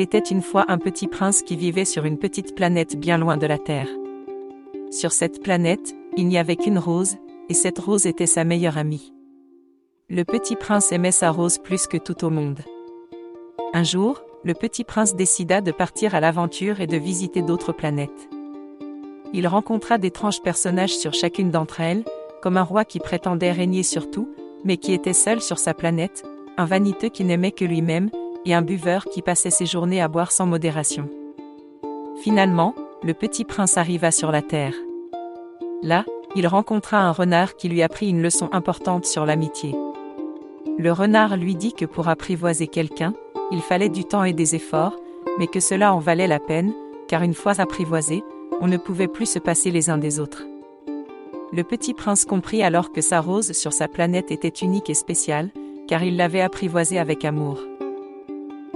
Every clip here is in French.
Il était une fois un petit prince qui vivait sur une petite planète bien loin de la Terre. Sur cette planète, il n'y avait qu'une rose, et cette rose était sa meilleure amie. Le petit prince aimait sa rose plus que tout au monde. Un jour, le petit prince décida de partir à l'aventure et de visiter d'autres planètes. Il rencontra d'étranges personnages sur chacune d'entre elles, comme un roi qui prétendait régner sur tout, mais qui était seul sur sa planète, un vaniteux qui n'aimait que lui-même, et un buveur qui passait ses journées à boire sans modération. Finalement, le petit prince arriva sur la Terre. Là, il rencontra un renard qui lui apprit une leçon importante sur l'amitié. Le renard lui dit que pour apprivoiser quelqu'un, il fallait du temps et des efforts, mais que cela en valait la peine, car une fois apprivoisé, on ne pouvait plus se passer les uns des autres. Le petit prince comprit alors que sa rose sur sa planète était unique et spéciale, car il l'avait apprivoisée avec amour.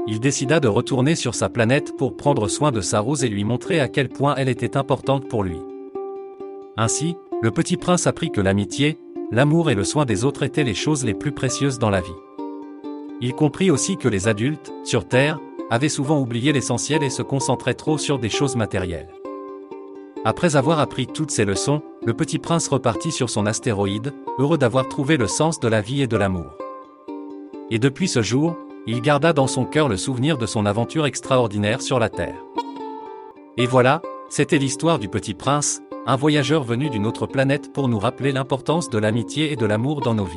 Il décida de retourner sur sa planète pour prendre soin de sa rose et lui montrer à quel point elle était importante pour lui. Ainsi, le petit prince apprit que l'amitié, l'amour et le soin des autres étaient les choses les plus précieuses dans la vie. Il comprit aussi que les adultes, sur Terre, avaient souvent oublié l'essentiel et se concentraient trop sur des choses matérielles. Après avoir appris toutes ces leçons, le petit prince repartit sur son astéroïde, heureux d'avoir trouvé le sens de la vie et de l'amour. Et depuis ce jour, il garda dans son cœur le souvenir de son aventure extraordinaire sur la Terre. Et voilà, c'était l'histoire du petit prince, un voyageur venu d'une autre planète pour nous rappeler l'importance de l'amitié et de l'amour dans nos vies.